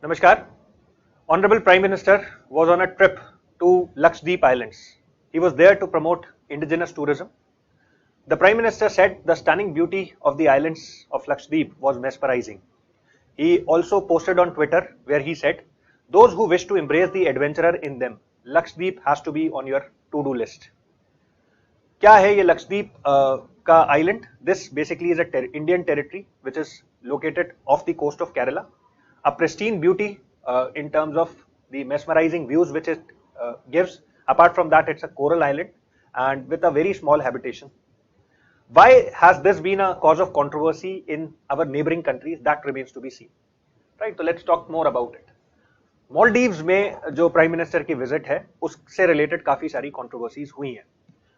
Namaskar. Honorable Prime Minister was on a trip to Lakshadweep Islands. He was there to promote indigenous tourism. The Prime Minister said the stunning beauty of the islands of Lakshadweep was mesmerizing. He also posted on Twitter where he said, those who wish to embrace the adventurer in them, Lakshadweep has to be on your to-do list. क्या है ये लक्षद्वीप का island? This basically is a Indian territory which is located off the coast of Kerala. A pristine beauty in terms of the mesmerizing views which it gives. Apart from that, it's a coral island and with a very small habitation. Why has this been a cause of controversy in our neighboring countries? That remains to be seen. Right? So let's talk more about it. Maldives में जो prime minister की visit है उससे related काफी सारी controversies हुई हैं.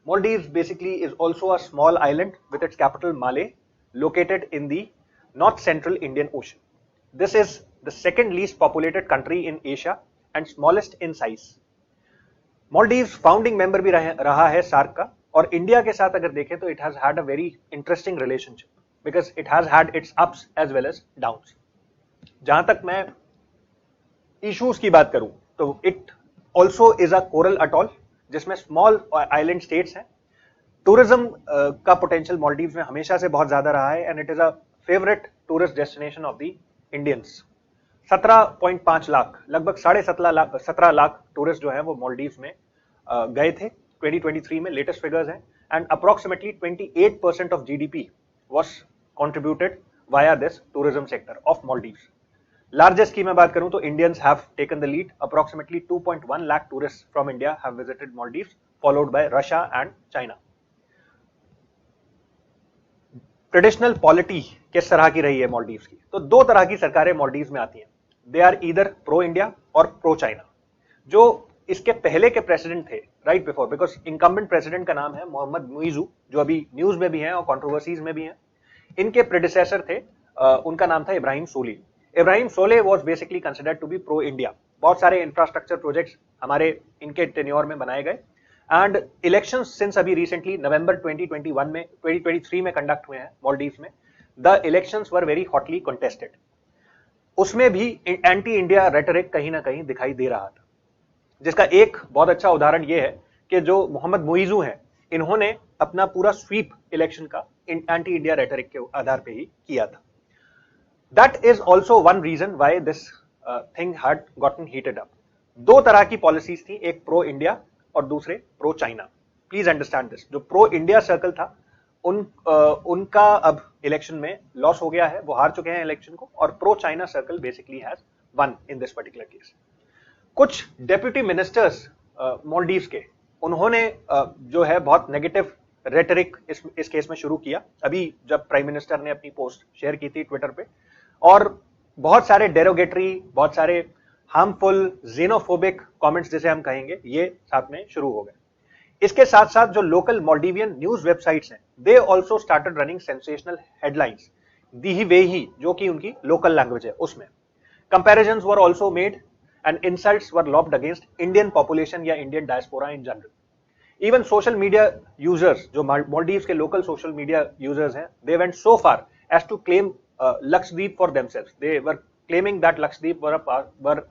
Maldives basically is also a small island with its capital Malé located in the north central Indian Ocean. This is the second least populated country in Asia and smallest in size. Maldives founding member भी रहा है SAARC का और India के साथ अगर देखें तो it has had a very interesting relationship because it has had its ups as well as downs. जहां तक मैं इश्यूज की बात करूं तो it also is a coral atoll जिसमें स्मॉल आइलैंड स्टेट्स हैं. टूरिज्म का पोटेंशियल मालदीव्स में हमेशा से बहुत ज्यादा रहा है and it is a favourite tourist destination of the Indians. 17.5 lakh लगभग 17 लाख टूरिस्ट जो हैं वो मालदीव्स में गए थे 2023 में. लेटेस्ट फिगर्स हैं and approximately 28% of GDP was contributed via this tourism sector of Maldives. Largest की मैं बात करूं तो Indians have taken the lead. Approximately 2.1 lakh tourists from India have visited Maldives, followed by Russia and China. Traditional polity किस तरह की रही है मालदीव्स की? तो दो तरह की सरकारें मालदीव्स में आती हैं. They are either pro India और pro China. जो इसके पहले के प्रेसिडेंट थे, right before, because incumbent president का नाम है मोहम्मद मुइजू, जो अभी न्यूज में भी हैं और कंट्रोवर्सीज में भी हैं. इनके प्रेडिसेसर थे, उनका नाम था Ibrahim Solih. Ibrahim Solih was basically considered to be pro India. बहुत सारे इंफ्रास्ट्रक्चर प्रोजेक्ट्स हमारे इनके टेन्योर में बनाए गए एंड इलेक्शंस सिंस अभी रिसेंटली नवंबर 2023 में कंडक्ट हुए हैं मालदीव्स में. The elections were very hotly contested. उसमें भी एंटी इंडिया रेटरिक कहीं ना कहीं दिखाई दे रहा था, जिसका एक बहुत अच्छा उदाहरण यह है कि जो मोहम्मद मुइजू हैं इन्होंने अपना पूरा स्वीप इलेक्शन का एंटी इंडिया रेटरिक के आधार पर ही किया था. That is also one reason why this thing had gotten heated up. दो तरह की पॉलिसीज थी, एक प्रो इंडिया और दूसरे pro China. Please understand this. जो प्रो इंडिया सर्कल था उनका अब इलेक्शन में लॉस हो गया है, वो हार चुके हैं इलेक्शन को, और pro China circle basically has one in this particular case. कुछ डेप्यूटी मिनिस्टर्स मालदीव्स के, उन्होंने जो है बहुत नेगेटिव रेटरिक इस केस में शुरू किया अभी जब प्राइम मिनिस्टर ने अपनी पोस्ट शेयर की थी ट्विटर पे, और बहुत सारे डेरोगेटरी, बहुत सारे हार्मफुल जेनोफोबिक कमेंट्स जिसे हम कहेंगे, ये साथ में शुरू हो गए. इसके साथ साथ जो लोकल मालदीवियन न्यूज वेबसाइट्स हैं, they also started running sensational headlines the way ही, जो कि उनकी लोकल लैंग्वेज है, उसमें comparisons were also made and insults were lobbed against Indian population या Indian diaspora in general. Even social media users, जो Maldives के लोकल सोशल मीडिया यूजर्स हैं, they went so far as to claim Lakshadweep for themselves. They were claiming that Lakshadweep were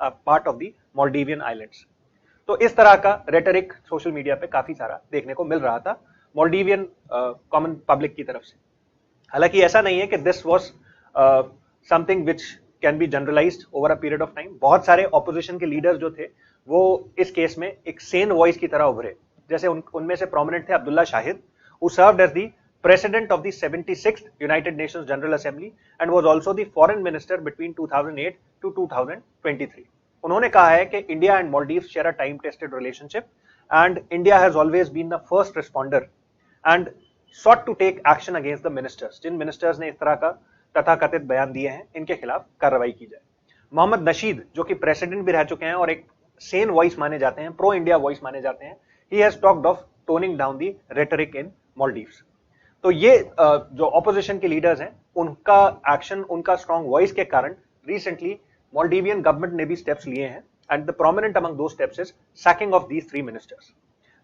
a part of the Maldivian islands. तो इस तरह का rhetoric social media पे काफी सारा देखने को मिल रहा था मालदीवियन कॉमन पब्लिक की तरफ से. हालांकि ऐसा नहीं है कि this was something which can be generalized over a period of time. बहुत सारे ऑपोजिशन के लीडर्स जो थे वो इस केस में एक सेन वॉइस की तरह उभरे. जैसे उनमें से प्रोमिनेंट थे Abdulla Shahid, who served as the President of the 76th United Nations General Assembly and was also the foreign minister between 2008 to 2023. उन्होंने कहा है कि India and Maldives share a time-tested relationship and India has always been the first responder and sought to take action against the ministers. Jin ministers ने इस तरह का तथाकथित बयान दिए हैं, इनके खिलाफ कार्रवाई की जाए. मोहम्मद नशीद, जो कि प्रेसिडेंट भी रह चुके हैं और एक सेन वॉइस माने जाते हैं, प्रो इंडिया वॉइस माने जाते हैं, he has talked of toning down the rhetoric in Maldives. तो ये जो ऑपोजिशन के लीडर्स हैं, उनका एक्शन, उनका स्ट्रॉन्ग वॉइस के कारण रिसेंटली मालदीवियन गवर्नमेंट ने भी स्टेप्स लिए हैं and the prominent among those steps is sacking of these 3 ministers.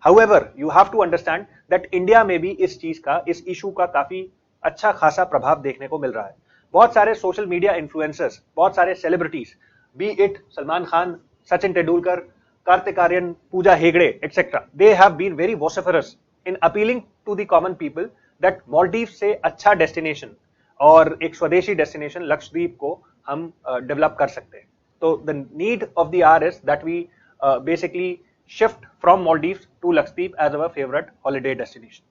However you have to understand that India में भी इस चीज का, इस इशू का काफी अच्छा खासा प्रभाव देखने को मिल रहा है. बहुत सारे सोशल मीडिया इन्फ्लुएंसर्स, बहुत सारे celebrities be it Salman Khan, Sachin Tendulkar, Kartik Aaryan, Pooja Hegde, etc. They have been very vociferous in appealing to the common people that Maldives से अच्छा destination और एक स्वदेशी destination लक्षद्वीप को हम develop कर सकते हैं. So the need of the hour is that we basically shift from Maldives to Lakshadweep as our favorite holiday destination.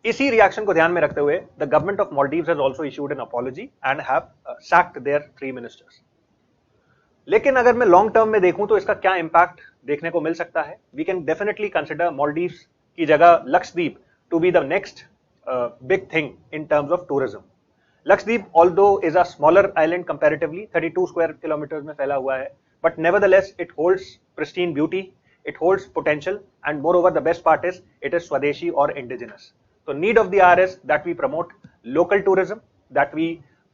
इसी रिएक्शन को ध्यान में रखते हुए the government of Maldives has also issued an apology and have sacked their 3 ministers. लेकिन अगर मैं long term में देखूं तो इसका क्या इंपैक्ट देखने को मिल सकता है. We can definitely consider Maldives की जगह Lakshadweep to be the next big thing in terms of tourism. Lakshadweep although is a smaller island comparatively 32 square kilometres में फैला हुआ है, but nevertheless it holds pristine beauty, it holds potential, and moreover the best part is it is स्वदेशी और indigenous. So need of the hour is that we promote local tourism, that we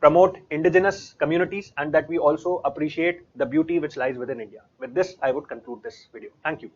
promote indigenous communities, and that we also appreciate the beauty which lies within India. With this, I would conclude this video. Thank you.